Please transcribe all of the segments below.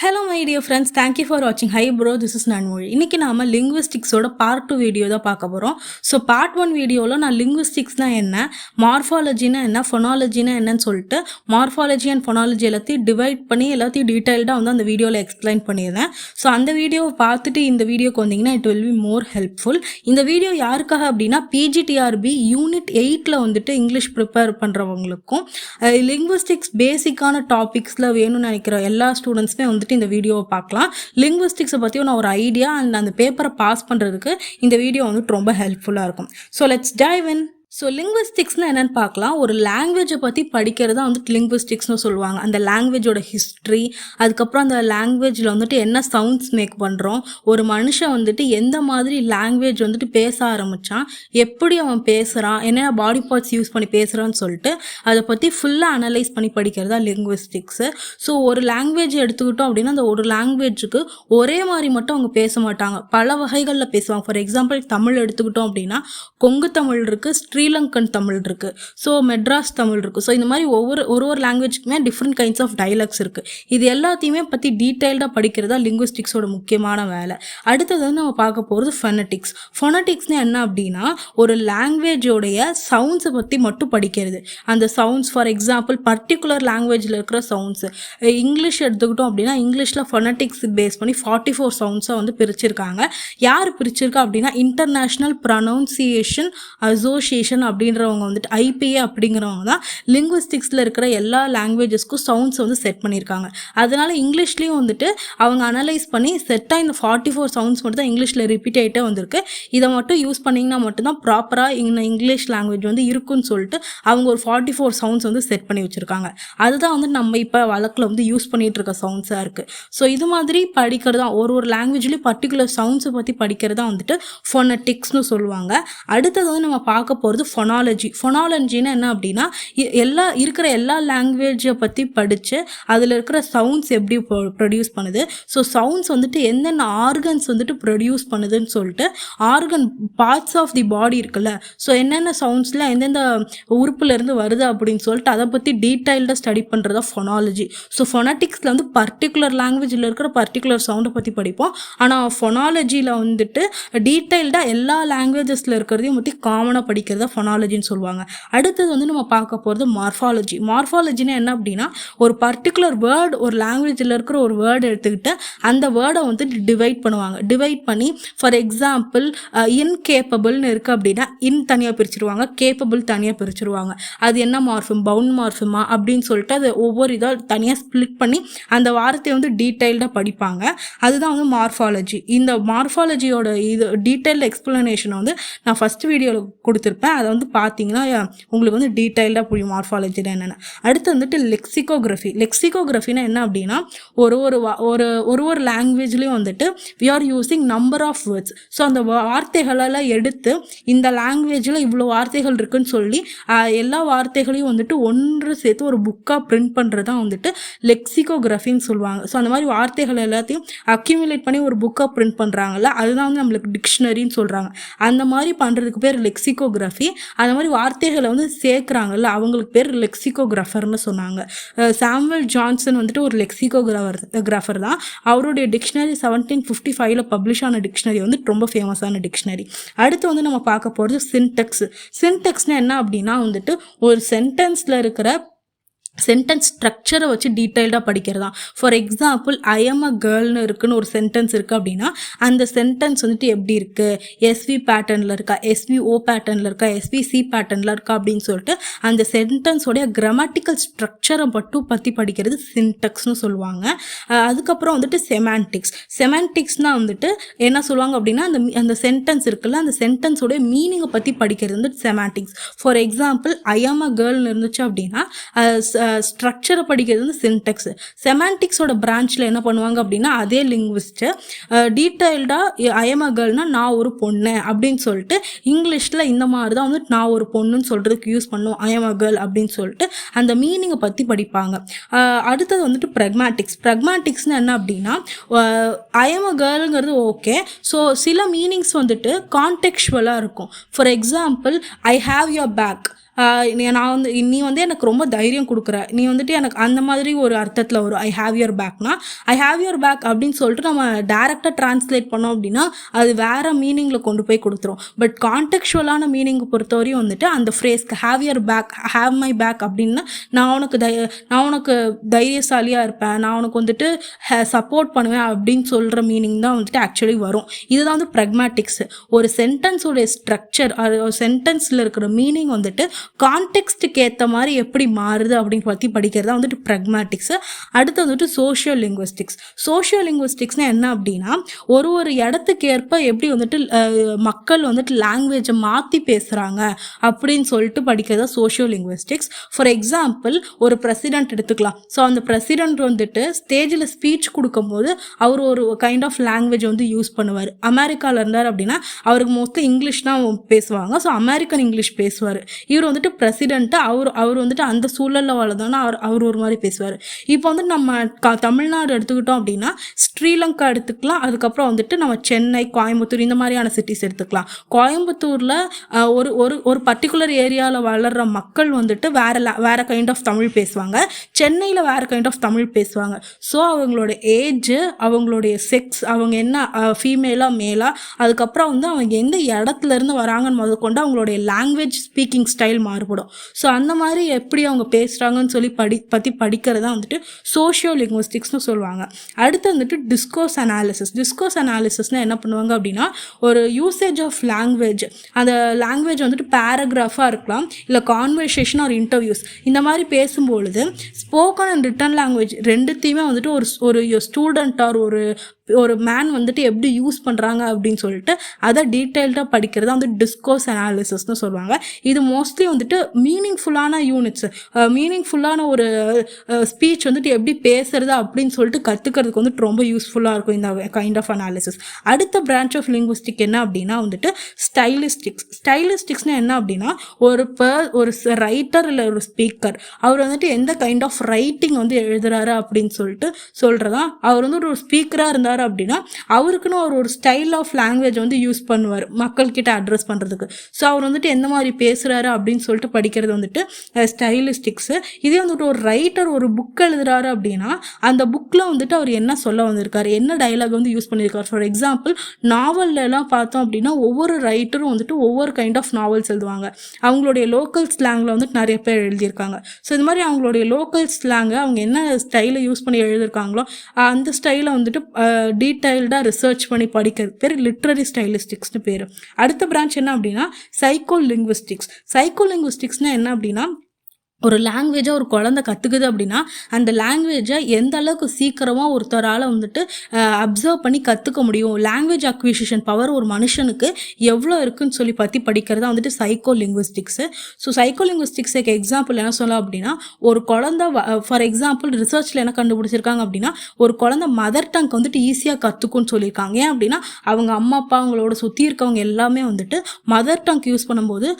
Hello my dear friends, thank you for வாட்சிங். Hi bro, this is Naanmozhi. இன்றைக்கி நாம் லிங்குவிஸ்டிக்ஸோட part 2 video தான் பார்க்க போகிறோம். ஸோ பார்ட் 1 வீடியோவில் நான் லிங்குவிஸ்டிக்ஸ்னா என்ன, மார்ஃபாலஜினா என்ன, ஃபொனாலஜினா என்னன்னு சொல்லிட்டு மார்ஃபாலஜி அண்ட் ஃபொனாலஜி எல்லாத்தையும் டிவைட் பண்ணி எல்லாத்தையும் டீட்டெயில்டாக வந்து அந்த வீடியோவில் எக்ஸ்பிளைன் பண்ணியிருந்தேன். ஸோ அந்த வீடியோவை பார்த்துட்டு இந்த வீடியோக்கு வந்தீங்கன்னா it will be more helpful. இந்த வீடியோ யாருக்காக அப்படின்னா பிஜிடிஆர்பி யூனிட் 8ல் வந்துட்டு இங்கிலீஷ் ப்ரிப்பேர் பண்ணுறவங்களுக்கும் லிங்குவிஸ்டிக்ஸ் பேசிக்கான டாபிக்ஸில் வேணும்னு நினைக்கிற எல்லா ஸ்டூடெண்ட்ஸுமே வந்துட்டு இந்த வீடியோவை பார்க்கலாம். லிங்குவிஸ்டிக்ஸை பற்றியும் நான் ஒரு ஐடியா அண்ட் அந்த பேப்பரை பாஸ் பண்ணுறதுக்கு இந்த வீடியோ வந்துட்டு ரொம்ப ஹெல்ப்ஃபுல்லாக இருக்கும். So let's dive in. So லிங்குவிஸ்டிக்ஸ்னால் என்னென்னு பார்க்கலாம். ஒரு லாங்குவேஜை பற்றி படிக்கிறது தான் வந்துட்டு லிங்குவிஸ்டிக்ஸ்னு சொல்லுவாங்க. அந்த லாங்குவேஜோட ஹிஸ்ட்ரி, அதுக்கப்புறம் அந்த லாங்குவேஜில் வந்துட்டு என்ன சவுண்ட்ஸ் மேக் பண்ணுறோம், ஒரு மனுஷன் வந்துட்டு எந்த மாதிரி லாங்குவேஜ் வந்துட்டு பேச ஆரம்பித்தான், எப்படி அவன் பேசுகிறான், என்னென்ன பாடி பார்ட்ஸ் யூஸ் பண்ணி பேசுகிறான்னு சொல்லிட்டு அதை பற்றி ஃபுல்லாக அனலைஸ் பண்ணி படிக்கிறது தான் லிங்குவிஸ்டிக்ஸு. ஸோ ஒரு லாங்குவேஜ் எடுத்துக்கிட்டோம் அப்படின்னா அந்த ஒரு லாங்குவேஜுக்கு ஒரே மாதிரி மட்டும் அவங்க பேச மாட்டாங்க, பல வகைகளில் பேசுவாங்க. ஃபார் எக்ஸாம்பிள் தமிழ் எடுத்துக்கிட்டோம் அப்படின்னா கொங்கு தமிழ் இருக்குது, ஸ்ரீலங்கன் தமிழ் இருக்குது, ஸோ மெட்ராஸ் தமிழ் இருக்குது. ஸோ இந்த மாதிரி ஒவ்வொரு லாங்குவேஜுக்குமே டிஃப்ரெண்ட் கைண்ட்ஸ் ஆஃப் டைலாக்ஸ் இருக்குது. இது எல்லாத்தையுமே பற்றி டீட்டெயில்டாக படிக்கிறதா லிங்குவிஸ்டிக்ஸோட முக்கியமான வேலை. அடுத்தது வந்து நம்ம பார்க்க போகிறது ஃபொனட்டிக்ஸ். ஃபொனட்டிக்ஸ்னால் என்ன அப்படின்னா ஒரு லாங்குவேஜோடைய சவுண்ட்ஸை பற்றி மட்டும் படிக்கிறது. அந்த சவுண்ட்ஸ் ஃபார் எக்ஸாம்பிள் பர்டிகுலர் லாங்குவேஜில் இருக்கிற சவுண்ட்ஸு, இங்கிலீஷ் எடுத்துக்கிட்டோம் அப்படின்னா இங்கிலீஷில் ஃபொனட்டிக்ஸ் பேஸ் பண்ணி 44 சவுண்ட்ஸை வந்து பிரிச்சிருக்காங்க. யார் பிரிச்சிருக்கா அப்படின்னா இன்டர்நேஷ்னல் ப்ரொனவுன்சியேஷன் அசோசியேஷன் அப்படின்றவங்க வந்துட்டு ஐபிஏ அப்படிங்கிறவங்க தான் லிங்குவிஸ்டிக்ஸில் இருக்கிற எல்லா லாங்குவேஜஸ்க்கும் சவுண்ட்ஸ் வந்து செட் பண்ணியிருக்காங்க. அதனால இங்கிலீஷ்லேயும் வந்துட்டு அவங்க அனலைஸ் பண்ணி செட்டாக இந்த 44 சவுண்ட்ஸ் மட்டும் தான் இங்கிலீஷில் ரிப்பீட் ஆகிட்டே வந்திருக்கு. இதை மட்டும் யூஸ் பண்ணிங்கன்னா மட்டும்தான் ப்ராப்பராக இங்கிலீஷ் லாங்குவேஜ் வந்து இருக்குன்னு சொல்லிட்டு அவங்க ஒரு 44 சவுண்ட்ஸ் வந்து செட் பண்ணி வச்சுருக்காங்க. அதுதான் வந்து நம்ம இப்போ வழக்கில் வந்து யூஸ் பண்ணிகிட்டு இருக்க சவுண்ட்ஸாக இருக்குது. ஸோ இது மாதிரி படிக்கிறது தான் ஒரு லாங்குவேஜ்லேயும் பர்டிகுலர் சவுண்ட்ஸை பற்றி படிக்கிறது தான் வந்துட்டு ஃபொனட்டிக்ஸ்னு சொல்லுவாங்க. அடுத்தது வந்து நம்ம பார்க்க போகிறது ஃபொனாலஜி. ஃபொனாலஜின்னா என்ன அப்படின்னா எல்லா லாங்குவேஜை பற்றி படித்து அதில் இருக்கிற சவுண்ட்ஸ் எப்படி ப்ரொடியூஸ் பண்ணுது, ஸோ சவுண்ட்ஸ் வந்துட்டு என்னென்ன ஆர்கன்ஸ் வந்துட்டு ப்ரொடியூஸ் பண்ணுதுன்னு சொல்லிட்டு ஆர்கன் பார்ட்ஸ் ஆஃப் தி பாடி இருக்குல்ல, ஸோ என்னென்ன சவுண்ட்ஸில் எந்தெந்த உறுப்புலேருந்து வருது அப்படின்னு சொல்லிட்டு அதை பற்றி டீட்டெயில்டாக ஸ்டடி பண்ணுறதா ஃபொனாலஜி. ஸோ ஃபொனட்டிக்ஸில் வந்து பர்டிகுலர் லாங்குவேஜில் இருக்கிற பர்டிகுலர் சவுண்டை பற்றி படிப்போம். ஆனால் ஃபொனாலஜியில் வந்துட்டு டீட்டெயில்டாக எல்லா லாங்குவேஜஸில் இருக்கிறதையும் பற்றி காமனாக படிக்கிறதா ஃபொனாலஜின்னு சொல்லுவாங்க. அடுத்தது வந்து நம்ம பார்க்க போகிறது மார்ஃபாலஜி. மார்ஃபாலஜினா என்ன அப்படின்னா ஒரு பர்டிகுலர் வேர்டு, ஒரு லாங்குவேஜில் இருக்கிற ஒரு வேர்டு எடுத்துக்கிட்டு அந்த வேர்டை வந்து டிவைட் பண்ணுவாங்க. டிவைட் பண்ணி ஃபார் எக்ஸாம்பிள் இன்கேப்பபிள்னு இருக்குது அப்படின்னா இன் தனியாக பிரிச்சுருவாங்க, கேப்பபிள் தனியாக பிரிச்சுருவாங்க. அது என்ன மார்ஃபிம், பவுண்ட் மார்ஃபிமா அப்படின்னு சொல்லிட்டு அது ஒவ்வொரு இதாக தனியாக ஸ்ப்ளிட் பண்ணி அந்த வார்த்தையை வந்து டீட்டெயில்டாக படிப்பாங்க. அதுதான் வந்து மார்ஃபாலஜி. இந்த மார்ஃபாலஜியோட இது டீட்டெயில்டு எக்ஸ்பிளனேஷனை வந்து நான் ஃபஸ்ட் வீடியோவில் கொடுத்துருப்பேன். அதை வந்து பார்த்தீங்கன்னா உங்களுக்கு வந்து டீட்டெயில்டாக புரியும் மார்ஃபாலஜியில் என்னென்ன. அடுத்து வந்துட்டு லெக்சிகோகிராஃபி. லெக்சிகோகிராஃபினா என்ன அப்படின்னா ஒரு லாங்குவேஜ்லேயும் வந்துட்டு we are using number of words. So அந்த வார்த்தைகளெல்லாம் எடுத்து இந்த லாங்குவேஜில் இவ்வளோ வார்த்தைகள் இருக்குன்னு சொல்லி எல்லா வார்த்தைகளையும் வந்துட்டு ஒன்று சேர்த்து ஒரு புக்காக பிரிண்ட் பண்ணுறது தான் வந்துட்டு லெக்சிகோகிராஃபின்னு சொல்லுவாங்க. ஸோ அந்த மாதிரி வார்த்தைகள் எல்லாத்தையும் அக்யூமுலேட் பண்ணி ஒரு புக்காக பிரிண்ட் பண்ணுறாங்கல்ல, அதுதான் வந்து நம்மளுக்கு டிக்ஷனரின்னு சொல்கிறாங்க. அந்த மாதிரி பண்ணுறதுக்கு பேர் லெக்சிகோகிராஃபி. அந்த மாதிரி வார்த்தைகளை வந்து சேர்க்குறாங்கல்ல அவங்களுக்கு பேர் லெக்சிகோகிராஃபர்னு சொன்னாங்க. சாமுவல் ஜான்சன் வந்துட்டு ஒரு லெக்சிகோகிராஃபர் தான். அவருடைய டிக்ஷனரி 1755 பப்ளிஷ் ஆன டிக்ஷனரி வந்து ரொம்ப ஃபேமஸான டிக்ஷனரி. அடுத்து வந்து நம்ம பார்க்க போகிறது சின்டெக்ஸ். சின்டெக்ஸ்னால் என்ன அப்படின்னா வந்துட்டு ஒரு சென்டென்ஸில் இருக்கிற சென்டென்ஸ் ஸ்ட்ரக்சரை வச்சு டீட்டெயில்டாக படிக்கிறதா. For example I am a கேர்ள்னு இருக்குன்னு ஒரு சென்டென்ஸ் இருக்குது அப்படின்னா அந்த சென்டென்ஸ் வந்துட்டு எப்படி இருக்குது, எஸ்வி பேட்டர்னில் இருக்கா, எஸ்விஓ பேட்டர்னில் இருக்கா, எஸ்விசி பேட்டர்னில் இருக்கா அப்படின்னு சொல்லிட்டு அந்த சென்டென்ஸோடைய கிராமட்டிக்கல் ஸ்ட்ரக்சரை மட்டும் பற்றி படிக்கிறது சின்டெக்ஸ்னு சொல்லுவாங்க. அதுக்கப்புறம் வந்துட்டு செமான்டிக்ஸ்னால் வந்துட்டு என்ன சொல்லுவாங்க அப்படின்னா அந்த சென்டென்ஸ் இருக்குல்ல அந்த சென்டென்ஸோடைய மீனிங்கை பற்றி படிக்கிறது வந்துட்டு semantics. For example I am a கேர்ள்னு இருந்துச்சு அப்படின்னா ஸ்ட்ரக்சரை படிக்கிறது வந்து சின்டெக்ஸ். செமான்டிக்ஸோட பிரான்ச்சில் என்ன பண்ணுவாங்க அப்படின்னா அதே லிங்குவிஸ்ட்டு டீட்டெயில்டாக ஐ எம் அ கேர்ள்னா நான் ஒரு பொண்ணு அப்படின்னு சொல்லிட்டு இங்கிலீஷில் இந்த மாதிரி தான் வந்து நான் ஒரு பொண்ணுன்னு சொல்கிறதுக்கு யூஸ் பண்ணுவோம் ஐ எம் அ கேர்ள் அப்படின்னு சொல்லிட்டு அந்த மீனிங்கை பற்றி படிப்பாங்க. அடுத்தது வந்துட்டு ப்ரெக்மேட்டிக்ஸ்னு என்ன அப்படின்னா ஐ எம் அ கேர்ளுங்கிறது ஓகே, ஸோ சில மீனிங்ஸ் வந்துட்டு கான்டெக்சுவலாக இருக்கும். For example I have your bag நான் வந்து நீ வந்து எனக்கு ரொம்ப தைரியம் கொடுக்குற, நீ வந்துட்டு எனக்கு அந்த மாதிரி ஒரு அர்த்தத்தில் வரும். ஐ ஹாவ் யுவர் பேக்னா ஐ ஹாவ் யுவர் பேக் அப்படின்னு சொல்லிட்டு நம்ம டேரெக்டாக டிரான்ஸ்லேட் பண்ணோம் அப்படின்னா அது வேற மீனிங்கில் கொண்டு போய் கொடுத்துரும். பட் கான்டெக்சுவலான மீனிங்கை பொறுத்தவரையும் வந்துட்டு அந்த ஃப்ரேஸ்க்கு have your bag, have my bag அப்படின்னா நான் உனக்கு தைரியசாலியாக இருப்பேன், நான் உனக்கு வந்துட்டு சப்போர்ட் பண்ணுவேன் அப்படின்னு சொல்கிற மீனிங் தான் வந்துட்டு ஆக்சுவலி வரும். இதுதான் வந்து ப்ரக்மேட்டிக்ஸ். ஒரு சென்டென்ஸோடைய ஸ்ட்ரக்சர், சென்டென்ஸில் இருக்கிற மீனிங் வந்துட்டு கான்டெக்ஸ்ட்டுக்கு ஏற்ற மாதிரி எப்படி மாறுது அப்படின்னு பற்றி படிக்கிறது தான் வந்துட்டு ப்ரக்மேட்டிக்ஸ். அடுத்து வந்துட்டு சோஷியோ லிங்குவிஸ்டிக்ஸ். சோஷியோ லிங்குவிஸ்டிக்ஸ்னால் என்ன அப்படின்னா ஒரு இடத்துக்கு ஏற்ப எப்படி வந்துட்டு மக்கள் வந்துட்டு லாங்குவேஜை மாற்றி பேசுகிறாங்க அப்படின்னு சொல்லிட்டு படிக்கிறதா சோஷியோ லிங்குவிஸ்டிக்ஸ். ஃபார் எக்ஸாம்பிள் ஒரு பிரசிடென்ட் எடுத்துக்கலாம். ஸோ அந்த பிரசிடென்ட் வந்துட்டு ஸ்டேஜில் ஸ்பீச் கொடுக்கும்போது அவர் ஒரு கைண்ட் ஆஃப் லாங்குவேஜ் வந்து யூஸ் பண்ணுவார். அமெரிக்காவில் இருந்தார் அப்படின்னா அவருக்கு மோஸ்ட்லி இங்கிலீஷ் தான் பேசுவாங்க. ஸோ அமெரிக்கன் இங்கிலீஷ் பேசுவார். இவர் வந்துட்டு பிரசிடென்ட்டு, அவர் வந்துட்டு அந்த சூழலில் வளர்ந்தோன்னா அவர் ஒரு மாதிரி பேசுவார். இப்போ வந்துட்டு நம்ம தமிழ்நாடு எடுத்துக்கிட்டோம் அப்படின்னா ஸ்ரீலங்கா எடுத்துக்கலாம். அதுக்கப்புறம் வந்துட்டு நம்ம சென்னை, கோயம்புத்தூர் இந்த மாதிரியான சிட்டிஸ் எடுத்துக்கலாம். கோயம்புத்தூரில் ஒரு பர்டிகுலர் ஏரியாவில் வளர்கிற மக்கள் வந்துட்டு வேற கைண்ட் ஆஃப் தமிழ் பேசுவாங்க. சென்னையில் வேறு கைண்ட் ஆஃப் தமிழ் பேசுவாங்க. ஸோ அவங்களோட ஏஜ், அவங்களுடைய செக்ஸ், அவங்க என்ன ஃபீமேலா மேலா, அதுக்கப்புறம் வந்து அவங்க எந்த இடத்துலேருந்து வராங்கன்னு முதற்கொண்டு அவங்களுடைய லாங்குவேஜ் ஸ்பீக்கிங் ஸ்டைல் மாறுபடும். ஸோ அந்த மாதிரி எப்படி அவங்க பேசுகிறாங்கன்னு சொல்லி பற்றி படிக்கிறது தான் வந்துட்டு சோஷியோ லிங்குவிஸ்டிக்ஸ்னு சொல்லுவாங்க. அடுத்து வந்துட்டு டிஸ்கோர்ஸ் அனாலிசிஸ். டிஸ்கோர்ஸ் அனாலிசிஸ்னால் என்ன பண்ணுவாங்க அப்படின்னா ஒரு யூசேஜ் ஆஃப் லாங்குவேஜ், அந்த லாங்குவேஜ் வந்துட்டு பேராகிராஃபாக இருக்கலாம், இல்லை கான்வர்சேஷன் ஆர் இன்டர்வியூஸ், இந்த மாதிரி பேசும்பொழுது ஸ்போக்கன் அண்ட் ரிட்டன் லாங்குவேஜ் ரெண்டுத்தையுமே வந்துட்டு ஒரு ஸ்டூடெண்ட் ஆர் ஒரு மேன் வந்துட்டு எப்படி யூஸ் பண்ணுறாங்க அப்படின்னு சொல்லிட்டு அதை டீட்டெயில்டாக படிக்கிறது வந்து டிஸ்கோர்ஸ் அனாலிசிஸ்னு சொல்லுவாங்க. இது மோஸ்ட்லி வந்துட்டு மீனிங்ஃபுல்லான யூனிட்ஸ், மீனிங்ஃபுல்லான ஒரு ஸ்பீச் வந்துட்டு எப்படி பேசுறது அப்படின்னு சொல்லிட்டு கற்றுக்கிறதுக்கு வந்துட்டு ரொம்ப யூஸ்ஃபுல்லாக இருக்கும் இந்த கைண்ட் ஆஃப் அனாலிசிஸ். அடுத்த பிரான்ச் ஆஃப் லிங்குவிஸ்டிக் என்ன அப்படின்னா வந்துட்டு ஸ்டைலிஸ்டிக்ஸ். ஸ்டைலிஸ்டிக்ஸ்னால் என்ன அப்படின்னா ஒரு ரைட்டர் இல்லை ஒரு ஸ்பீக்கர் அவர் வந்துட்டு எந்த கைண்ட் ஆஃப் ரைட்டிங் வந்து எழுதுறாரு அப்படின்னு சொல்லிட்டு சொல்கிறதான். அவர் வந்து ஒரு ஸ்பீக்கராக இருந்தார் அப்படின்னா அவருக்குன்னு ஒரு ஸ்டைல் ஆஃப் லாங்குவேஜ் வந்து யூஸ் பண்ணுவார் மக்கள்கிட்ட அட்ரஸ் பண்ணுறதுக்கு. ஸோ அவர் வந்துட்டு எந்த மாதிரி பேசுகிறாரு அப்படின்னு சொல்லிட்டு படிக்கிறது வந்துட்டு ஸ்டைலிஸ்டிக்ஸு. இதே வந்துட்டு ஒரு ரைட்டர் ஒரு புக் எழுதுறாரு அப்படின்னா அந்த புக்கில் வந்துட்டு அவர் என்ன சொல்ல வந்திருக்காரு, என்ன டைலாக் வந்து யூஸ் பண்ணியிருக்காரு. ஃபார் எக்ஸாம்பிள் நாவல்லாம் பார்த்தோம் அப்படின்னா ஒவ்வொரு ரைட்டரும் வந்துட்டு ஒவ்வொரு கைண்ட் ஆஃப் நாவல்ஸ் எழுதுவாங்க. அவங்களுடைய லோக்கல் ஸ்லாங்கில் வந்துட்டு நிறைய பேர் எழுதியிருக்காங்க. ஸோ இது மாதிரி அவங்களுடைய லோக்கல் ஸ்லாங்கை அவங்க என்ன ஸ்டைலை யூஸ் பண்ணி எழுதியிருக்காங்களோ அந்த ஸ்டைலை வந்துட்டு டீட்டெயில்டாக ரிசர்ச் பண்ணி படிக்கிறது பேர் லிட்ரரி ஸ்டைலிஸ்டிக்ஸ்னு பேர். அடுத்த பிரான்ச் என்ன அப்படின்னா சைக்கோ லிங்குவிஸ்டிக்ஸ். சைக்கோ லிங்குவிஸ்டிக்ஸ்னால் என்ன அப்படின்னா ஒரு லாங்குவேஜை ஒரு குழந்தை கற்றுக்குது அப்படின்னா அந்த லாங்குவேஜை எந்த அளவுக்கு சீக்கிரமாக ஒருத்தரால் வந்துட்டு அப்சர்வ் பண்ணி கற்றுக்க முடியும், லாங்குவேஜ் அக்விசிஷன் பவர் ஒரு மனுஷனுக்கு எவ்வளோ இருக்குன்னு சொல்லி பற்றி படிக்கிறதா வந்துட்டு சைக்கோ லிங்குவிஸ்டிக்ஸு. ஸோ சைக்கோ லிங்குவிஸ்டிக்ஸுக்கு எக்ஸாம்பிள் என்ன சொல்லலாம் அப்படின்னா ஒரு குழந்தை ஃபார் எக்ஸாம்பிள் ரிசர்ச்சில் என்ன கண்டுபிடிச்சிருக்காங்க அப்படின்னா ஒரு குழந்தை மதர் டங் வந்துட்டு ஈஸியாக கற்றுக்கும்னு சொல்லியிருக்காங்க. ஏன் அப்படின்னா அவங்க அம்மா அப்பா அவங்களோட சுற்றி இருக்கவங்க எல்லாமே வந்துட்டு மதர் டங் யூஸ் பண்ணும்போது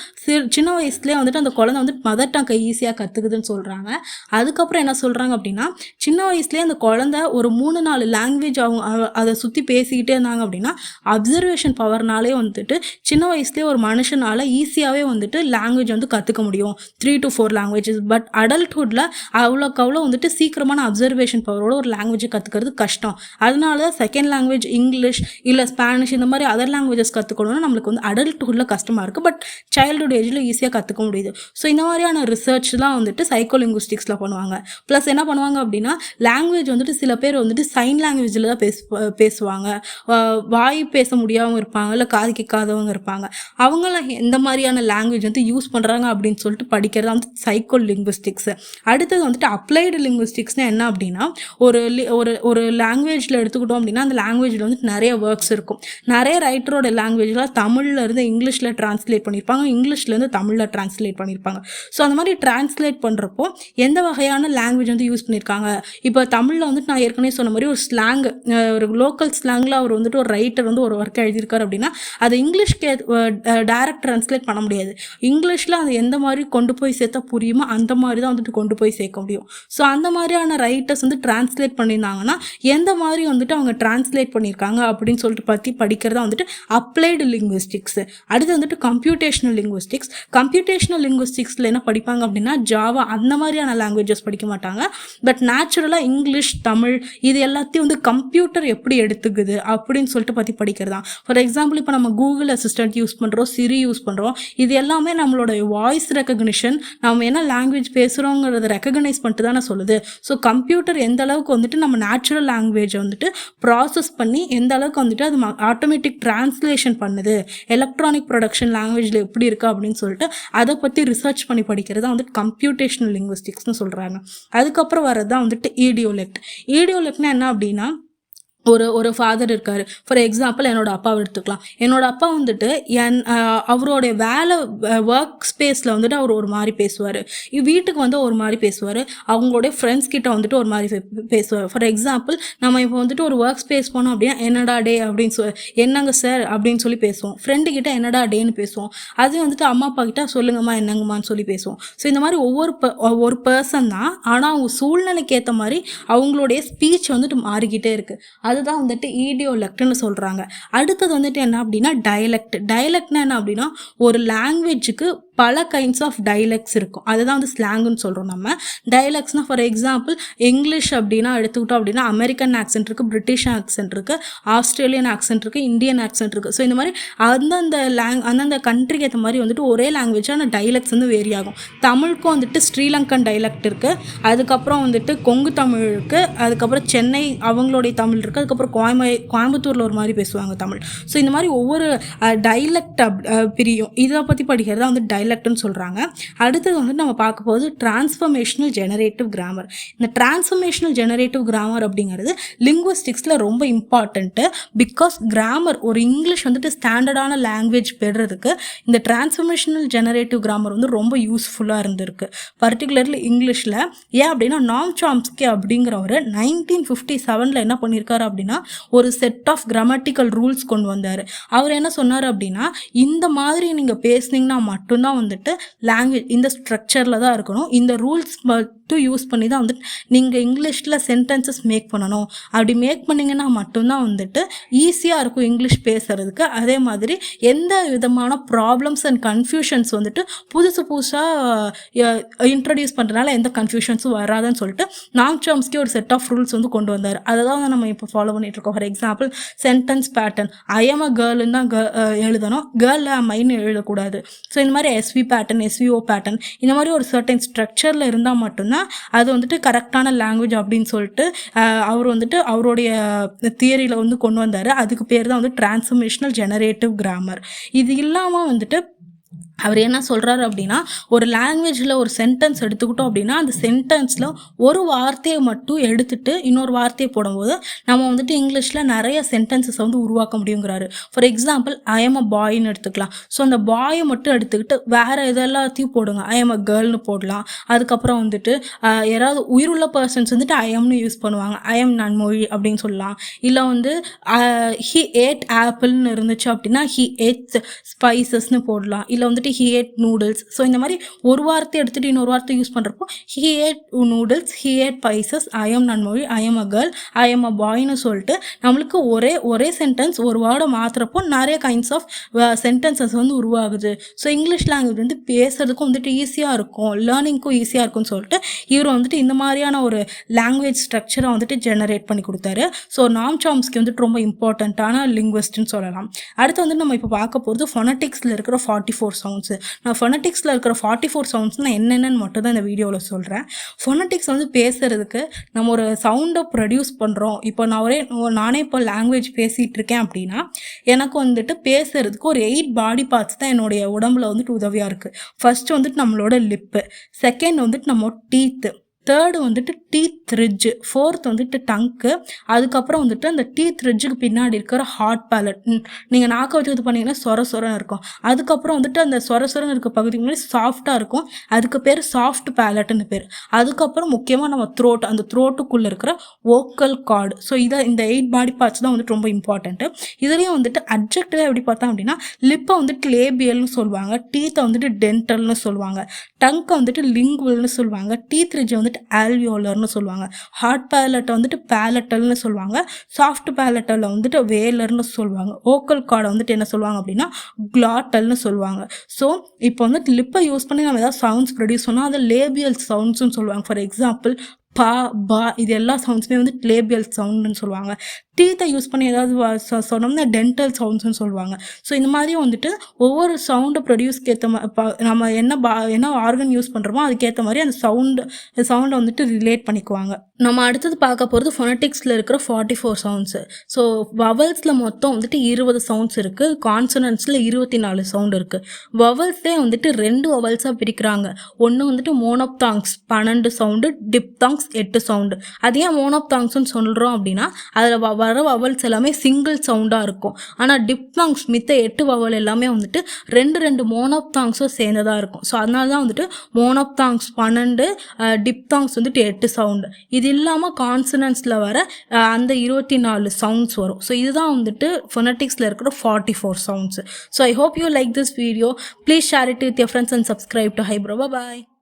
சின்ன வயசுலேயே வந்துட்டு அந்த குழந்தை வந்துட்டு மதர் டங்கை ஈஸியாக கற்றுக்குதுன்னு சொல்கிறாங்க. அதுக்கப்புறம் என்ன சொல்கிறாங்க அப்படின்னா சின்ன வயசுலேயே அந்த குழந்தை ஒரு 3-4 லாங்குவேஜ் அவங்க அதை சுற்றி பேசிக்கிட்டே இருந்தாங்க அப்படின்னா அப்சர்வேஷன் பவர்னாலே வந்துட்டு சின்ன வயசுலேயே ஒரு மனுஷனால் ஈஸியாகவே வந்துட்டு லாங்குவேஜ் வந்து கற்றுக்க முடியும், 3 to 4 லாங்குவேஜஸ். பட் அடல்ட்ஹுட்டில் அவ்வளோ வந்துட்டு சீக்கிரமான அப்சர்வேஷன் பவரோட ஒரு லாங்குவேஜை கற்றுக்கிறது கஷ்டம். அதனால தான் செகண்ட் லாங்குவேஜ் இங்கிலீஷ் இல்லை ஸ்பானிஷ் இந்த மாதிரி அதர் லாங்குவேஜஸ் கற்றுக்கணும்னா நம்மளுக்கு வந்து அடல்ட்ஹுட்டில் கஷ்டமாக இருக்குது. பட் சைல்டுஹுட் ஏஜில் ஈஸியாக கற்றுக்க முடியுது. ஸோ இந்த மாதிரியான ரிசர்ச் தான் வந்துட்டு சைக்கோ லிங்குவிஸ்டிக்ஸில் பண்ணுவாங்க. ப்ளஸ் என்ன பண்ணுவாங்க அப்படின்னா லாங்குவேஜ் வந்துட்டு சில பேர் வந்துட்டு சைன் லாங்குவேஜில் தான் பேசுவாங்க, வாய் பேச முடியாதவங்க இருப்பாங்க, இல்லை காது கேட்காதவங்க இருப்பாங்க. அவங்களாம் எந்த மாதிரியான லாங்குவேஜ் வந்து யூஸ் பண்ணுறாங்க அப்படின்னு சொல்லிட்டு படிக்கிறது வந்து சைக்கோ லிங்குவிஸ்டிக்ஸு. அடுத்தது வந்துட்டு அப்ளைடு லிங்குவிஸ்டிக்ஸ்னால் என்ன அப்படின்னா ஒரு லாங்குவேஜில் எடுத்துக்கிட்டோம் அப்படின்னா அந்த லாங்குவேஜில் வந்துட்டு நிறைய ஒர்க்ஸ் இருக்கும். நிறைய ரைட்டரோட லாங்குவேஜ்லாம் தமிழ்லேருந்து இங்கிலீஷில் ட்ரான்ஸ்லேட் பண்ணியிருப்பாங்க, இங்கிலீஷ்லேருந்து தமிழில் ட்ரான்ஸ்லேட் பண்ணியிருப்பாங்க. ஸோ அந்த மாதிரி டிரான்ஸ்லேட் பண்ணுறப்போ எந்த வகையான லாங்குவேஜ் வந்து யூஸ் பண்ணியிருக்காங்க. இப்போ தமிழில் வந்துட்டு நான் ஏற்கனவே சொன்ன மாதிரி ஒரு ஸ்லாங், ஒரு லோக்கல் ஸ்லாங்கில் அவர் வந்துட்டு ஒரு ரைட்டர் வந்து ஒரு ஒர்க் எழுதியிருக்காரு அப்படின்னா அதை இங்கிலீஷ்க்கு டைரக்ட் ட்ரான்ஸ்லேட் பண்ண முடியாது. இங்கிலீஷில் அது எந்த மாதிரி கொண்டு போய் சேர்த்தா புரியுமோ அந்த மாதிரி தான் வந்துட்டு கொண்டு போய் சேர்க்க முடியும். ஸோ அந்த மாதிரியான ரைட்டர்ஸ் வந்து டிரான்ஸ்லேட் பண்ணியிருந்தாங்கன்னா எந்த மாதிரி வந்துட்டு அவங்க டிரான்ஸ்லேட் பண்ணியிருக்காங்க அப்படின்னு சொல்லிட்டு பற்றி படிக்கிறதா வந்துட்டு அப்ளைடு லிங்குவிஸ்டிக்ஸ். அடுத்து வந்துட்டு கம்ப்யூட்டேஷனல் லிங்குவிஸ்டிக்ஸ். கம்ப்யூட்டேஷனல் லிங்குவிஸ்டிக்ஸில் என்ன படிப்பாங்க அப்படின்னா ஜாவா அந்த மாதிரியான லாங்குவேஜஸ் படிக்க மாட்டாங்க. பட் நேச்சுரலாக இங்கிலீஷ், தமிழ் இது எல்லாத்தையும் வந்து கம்ப்யூட்டர் எப்படி எடுத்துக்குது அப்படின்னு சொல்லிட்டு பற்றி படிக்கிறதா. ஃபார் எக்ஸாம்பிள் இப்போ நம்ம கூகுள் அசிஸ்டன்ட் யூஸ் பண்ணுறோம், சிரி யூஸ் பண்ணுறோம். இது எல்லாமே நம்மளோட வாய்ஸ் ரெக்கக்னிஷன், நம்ம என்ன லாங்குவேஜ் பேசுகிறோங்கிறத ரெக்கக்னைஸ் பண்ணிட்டு தானே சொல்லுது. ஸோ கம்ப்யூட்டர் எந்த அளவுக்கு வந்துட்டு நம்ம நேச்சுரல் லாங்குவேஜை வந்துட்டு ப்ராசஸ் பண்ணி எந்த அளவுக்கு வந்துட்டு அது ஆட்டோமேட்டிக் டிரான்ஸ்லேஷன் பண்ணுது, எலக்ட்ரானிக் ப்ரொடக்ஷன் லாங்குவேஜில் எப்படி இருக்குது அப்படின்னு சொல்லிட்டு அதை பற்றி ரிசர்ச் பண்ணி படிக்கிறது தான் வந்துட்டு கம்ப்யூட்டேஷனல் லிங்குவிஸ்டிக்ஸ்னு சொல்கிறாங்க. அதுக்கப்புறம் வர்றது தான் வந்துட்டு ஈடியோலெக்ட். ஈடியோலெக்ட்னா என்ன அப்படின்னா ஒரு ஃபாதர் இருக்கார். ஃபார் எக்ஸாம்பிள் என்னோட அப்பாவை எடுத்துக்கலாம். என்னோட அப்பா வந்துட்டு அவருடைய வேலை ஒர்க் ஸ்பேஸில் வந்துட்டு அவர் ஒரு மாதிரி பேசுவார், வீட்டுக்கு வந்து ஒரு மாதிரி பேசுவார், அவங்களுடைய ஃப்ரெண்ட்ஸ் கிட்ட வந்துட்டு ஒரு மாதிரி பேசுவார். ஃபார் எக்ஸாம்பிள் நம்ம இப்போ வந்துட்டு ஒரு ஒர்க் ஸ்பேஸ் போனோம் அப்படின்னா என்னடா டே அப்படின்னு என்னங்க சார் அப்படின்னு சொல்லி பேசுவோம். ஃப்ரெண்டு கிட்ட என்னடா டேன்னு பேசுவோம். அது வந்துட்டு அம்மா அப்பா கிட்ட சொல்லுங்கம்மா என்னங்கம்மான்னு சொல்லி பேசுவோம். ஸோ இந்த மாதிரி ஒரு பர்சன் தான், ஆனால் அவங்க சூழ்நிலைக்கு ஏற்ற மாதிரி அவங்களுடைய ஸ்பீச் வந்துட்டு மாறிக்கிட்டே இருக்குது. அதுதான் வந்துட்டு ஈடியோலெக்ட்னு சொல்கிறாங்க. அடுத்தது வந்துட்டு என்ன அப்படின்னா டைலெக்ட். டைலெக்ட்னா என்ன அப்படின்னா ஒரு லாங்குவேஜுக்கு பல கைண்ட்ஸ் ஆஃப் டைலெக்ட்ஸ் இருக்கும். அதுதான் வந்து ஸ்லாங்குன்னு சொல்கிறோம் நம்ம. டைலெக்ட்ஸ்னால் ஃபார் எக்ஸாம்பிள் இங்கிலீஷ் அப்படின்னா எடுத்துக்கிட்டோம் அப்படின்னா அமெரிக்கன் ஆக்சென்ட் இருக்குது, பிரிட்டிஷ் ஆக்சென்ட் இருக்குது, ஆஸ்திரேலியன் ஆக்சென்ட் இருக்குது, இந்தியன் ஆக்சென்ட் இருக்குது. ஸோ இந்த மாதிரி அந்தந்த கண்ட்ரிக்கு ஏற்ற மாதிரி வந்துட்டு ஒரே லாங்குவேஜான டைலெக்ட்ஸ் வந்து வேரி ஆகும். தமிழுக்கும் வந்துட்டு ஸ்ரீலங்கன் டைலெக்ட் இருக்குது, அதுக்கப்புறம் வந்துட்டு கொங்கு தமிழ் இருக்குது, அதுக்கப்புறம் சென்னை அவங்களுடைய தமிழ் இருக்குது, அதுக்கப்புறம் கோயம்புத்தூரில் ஒரு மாதிரி பேசுவாங்க தமிழ். ஸோ இந்த மாதிரி ஒவ்வொரு டைலெக்ட் பிரியும். இதை பற்றி படிக்கிறதா வந்து டைலெக்ட்னு சொல்கிறாங்க. அடுத்தது வந்து நம்ம பார்க்க போது டிரான்ஸ்ஃபர்மேஷனல் ஜெனரேட்டிவ் கிராமர். இந்த டிரான்ஸ்ஃபர்மேஷனல் ஜெனரேட்டிவ் கிராமர் அப்படிங்கிறது லிங்குவிஸ்டிக்ஸில் ரொம்ப இம்பார்ட்டண்ட்டு. பிகாஸ் கிராமர் ஒரு இங்கிலீஷ் வந்துட்டு ஸ்டாண்டர்டான லாங்குவேஜ் பெறுறதுக்கு இந்த டிரான்ஸ்ஃபர்மேஷனல் ஜெனரேட்டிவ் கிராமர் வந்து ரொம்ப யூஸ்ஃபுல்லாக இருந்திருக்கு, பர்டிகுலர்லி இங்கிலீஷில். ஏன் அப்படின்னா நாம் சாம்ஸ்கி அப்படிங்கிறவர் 1957 என்ன பண்ணியிருக்காரு அப்படின்னா ஒரு செட் ஆஃப் கிராமட்டிக்கல் ரூல்ஸ் கொண்டு வந்தார். அவர் என்ன சொன்னார் அப்படின்னா இந்த மாதிரி நீங்கள் பேசுனீங்கன்னா மட்டும்தான் வந்துட்டு லாங்குவேஜ் இந்த ஸ்ட்ரக்சரில் தான் இருக்கணும், இந்த ரூல்ஸ் மட்டும் யூஸ் பண்ணி தான் வந்துட்டு நீங்கள் இங்கிலீஷில் சென்டென்சஸ் மேக் பண்ணணும். அப்படி மேக் பண்ணிங்கன்னா மட்டும்தான் வந்துட்டு ஈஸியாக இருக்கும் இங்கிலீஷ் பேசுகிறதுக்கு. அதே மாதிரி எந்த விதமான ப்ராப்ளம்ஸ் அண்ட் கன்ஃபியூஷன்ஸ் வந்துட்டு புதுசாக இன்ட்ரடியூஸ் பண்ணுறதுனால எந்த கன்ஃபியூஷன்ஸும் வராதுன்னு சொல்லிட்டு நாம் சாம்ஸ்கி ஒரு செட் ஆஃப் ரூல்ஸ் வந்து கொண்டு வந்தார். அதை தான் நம்ம இப்போ ஃபாலோ பண்ணிட்டு இருக்கோம். For example sentence pattern I am a கேர்ள்னு தான் எழுதணும், கேர்ள் மைன்னு எழுதக்கூடாது. ஸோ இந்த மாதிரி எஸ்வி பேட்டர்ன், எஸ்விஓ பேட்டர்ன், இந்த மாதிரி ஒரு சர்டன் ஸ்ட்ரக்சரில் இருந்தால் மட்டும்தான் அது வந்துட்டு கரெக்டான லாங்குவேஜ் அப்படின்னு சொல்லிட்டு அவர் வந்துட்டு அவருடைய தியரியில் வந்து கொண்டு வந்தார். அதுக்கு பேர் தான் வந்து டிரான்ஸ்ஃபர்மேஷனல் ஜெனரேட்டிவ் கிராமர். இது இல்லாமல் வந்துட்டு அவர் என்ன சொல்கிறாரு அப்படின்னா ஒரு லாங்குவேஜில் ஒரு சென்டென்ஸ் எடுத்துக்கிட்டோம் அப்படின்னா அந்த சென்டென்ஸில் ஒரு வார்த்தையை மட்டும் எடுத்துகிட்டு இன்னொரு வார்த்தையை போடும்போது நம்ம வந்துட்டு இங்கிலீஷில் நிறைய சென்டென்சஸ் வந்து உருவாக்க முடியுங்கிறாரு. For example I am a பாய்ன்னு எடுத்துக்கலாம். ஸோ அந்த பாயை மட்டும் எடுத்துக்கிட்டு வேறு இதெல்லாத்தையும் போடுங்க, ஐ எம் அ கேர்ள்னு போடலாம். அதுக்கப்புறம் வந்துட்டு யாராவது உயிருள்ள பர்சன்ஸ் வந்துட்டு ஐ எம்னு யூஸ் பண்ணுவாங்க, ஐ எம் நன்மொழி அப்படின்னு சொல்லலாம். இல்லை வந்து ஹி ஏட் ஆப்பிள்னு இருந்துச்சு அப்படின்னா ஹி ஏட் ஸ்பைசஸ்ன்னு போடலாம். இல்லை வந்துட்டு he ate noodles. ஸோ இந்த மாதிரி ஒரு வார்த்தை எடுத்துகிட்டு இன்னொரு வார்த்தை யூஸ் பண்ணுறப்போ he ate noodles, he ate spices, I am நன்மொழி, I am a girl, I am a boyன்னு சொல்லிட்டு நம்மளுக்கு ஒரே சென்டென்ஸ் ஒரு வேர்டை மாற்றுறப்போ நிறைய கைண்ட்ஸ் ஆஃப் சென்டென்சஸ் வந்து உருவாகுது. ஸோ இங்கிலீஷ் லாங்குவேஜ் வந்து பேசுறதுக்கும் வந்துட்டு ஈஸியாக இருக்கும், லேர்னிங்க்கும் ஈஸியாக இருக்கும்னு சொல்லிட்டு இவர் வந்துட்டு இந்த மாதிரியான ஒரு லாங்குவேஜ் ஸ்ட்ரக்சரை வந்துட்டு ஜெனரேட் பண்ணி கொடுத்தாரு. ஸோ நாம் சாம்ஸ்கி வந்துட்டு ரொம்ப இம்பார்ட்டண்ட்டான லிங்குவிஸ்ட்னு சொல்லலாம். அடுத்து வந்து நம்ம இப்போ பார்க்க போகிறது ஃபொனட்டிக்ஸில் இருக்கிற 44 சவுண்ட்ஸு. நான் ஃபொனட்டிக்ஸில் இருக்கிற 44 சவுண்ட்ஸ் நான் என்னென்னு மட்டும் தான் இந்த வீடியோவில் சொல்கிறேன். ஃபொனட்டிக்ஸ் வந்து பேசுகிறதுக்கு நம்ம ஒரு சவுண்டை ப்ரொடியூஸ் பண்ணுறோம். இப்போ நானே இப்போ லாங்குவேஜ் பேசிகிட்டு இருக்கேன் அப்படின்னா எனக்கு வந்துட்டு பேசுகிறதுக்கு ஒரு 8 பாடி பார்ட்ஸ் தான் என்னுடைய உடம்புல வந்துட்டு உதவியாக இருக்குது. ஃபர்ஸ்ட் வந்துட்டு நம்மளோட லிப்பு, செகண்ட் வந்துட்டு நம்ம டீத்து, தேர்டு வந்துட்டு டீத் ரிட்ஜ், ஃபோர்த் வந்துட்டு டங்க்கு, அதுக்கப்புறம் வந்துட்டு அந்த டீத் ரிட்ஜுக்கு பின்னாடி இருக்கிற ஹார்ட் பேலட். நீங்கள் நாக்கை வச்சு இது பண்ணிங்கன்னா சொரன்னு இருக்கும். அதுக்கப்புறம் வந்துட்டு அந்த சொரன்னு இருக்க பகுதிக்கு முன்னாடி சாஃப்டாக இருக்கும், அதுக்கு பேர் சாஃப்ட் பேலட்னு பேர். அதுக்கப்புறம் முக்கியமாக நம்ம த்ரோட், அந்த த்ரோட்டுக்குள்ளே இருக்கிற வோக்கல் கார்டு. ஸோ இந்த 8 பாடி பார்ட்ஸ் தான் வந்துட்டு ரொம்ப இம்பார்ட்டன்ட்டு. இதுலேயும் வந்துட்டு அப்ஜெக்டிவாக எப்படி பார்த்தோம் அப்படின்னா லிப்பை வந்துட்டு லேபியல்னு சொல்லுவாங்க, டீத்தை வந்துட்டு டென்டல்னு சொல்லுவாங்க, டங்கை வந்துட்டு லிங்குவல்னு சொல்லுவாங்க, டீத் ரிட்ஜை வந்துட்டு ஆல்வியோலர்னு சொல்லுவாங்க, ஹார்ட் பேலட்டை வந்துட்டு பேலட்டல்னு சொல்லுவாங்க, சாஃப்ட் பேலட்டலில் வந்துட்டு வேலர்னு சொல்லுவாங்க, வோக்கல் கார்டை வந்துட்டு என்ன சொல்லுவாங்க அப்படின்னா குளாட்டல்னு சொல்லுவாங்க. ஸோ இப்போ வந்துட்டு லிப்பை யூஸ் பண்ணி நம்ம ஏதாவது சவுண்ட்ஸ் ப்ரொடியூஸ் பண்ணால் அதை லேபியல் சவுண்ட்ஸ்னு சொல்லுவாங்க. ஃபார் எக்ஸாம்பிள் பா, பா, இது எல்லா சவுண்ட்ஸுமே வந்து லேபியல் சவுண்டுன்னு சொல்லுவாங்க. டீத்தை யூஸ் பண்ணி ஏதாவது சொன்னோம்னா டென்டல் சவுண்ட்ஸ்னு சொல்லுவாங்க. ஸோ இந்த மாதிரியும் வந்துட்டு ஒவ்வொரு சவுண்டு ப்ரொடியூஸ்க்கு ஏற்ற நம்ம என்ன ஆர்கன் யூஸ் பண்ணுறோமோ அதுக்கேற்ற மாதிரி அந்த சவுண்டை வந்துட்டு ரிலேட் பண்ணிக்குவாங்க. நம்ம அடுத்தது பார்க்க போகிறது ஃபொனட்டிக்ஸில் இருக்கிற 44 சவுண்ட்ஸு. ஸோ வவல்ஸில் மொத்தம் வந்துட்டு 20 சவுண்ட்ஸ் இருக்குது, கான்சனன்ட்ஸில் 24 சவுண்ட் இருக்குது. வவல்ஸ்லேயே வந்துட்டு 2 வவல்ஸாக பிரிக்கிறாங்க. ஒன்று வந்துட்டு மோனோப்தாங்ஸ் 12 சவுண்டு, டிப்தாங்ஸ் 8 சவுண்டு. அது ஏன் மோனோப்தாங்ஸ்னு சொல்கிறோம் அப்படின்னா அதில் வர வவல்ஸ் எல்லாமே சிங்கிள் சவுண்டாக இருக்கும். ஆனால் டிப்தாங்ஸ் மித்த 8 வவல் எல்லாமே வந்துட்டு 2 மோனோப்தாங்ஸும் சேர்ந்ததாக இருக்கும். ஸோ அதனால தான் வந்துட்டு மோனோப்தாங்ஸ் 12, டிப்தாங்ஸ் வந்துட்டு 8 சவுண்டு. இது இல்லாமல் கான்சனன்ட்ஸில் வர அந்த 24 சவுண்ட்ஸ் வரும். ஸோ இதுதான் வந்துட்டு ஃபொனட்டிக்ஸில் இருக்கிற 44 sounds. So I hope you like this video. Please share it with your friends and subscribe to ஹைப்ரோ. Bye.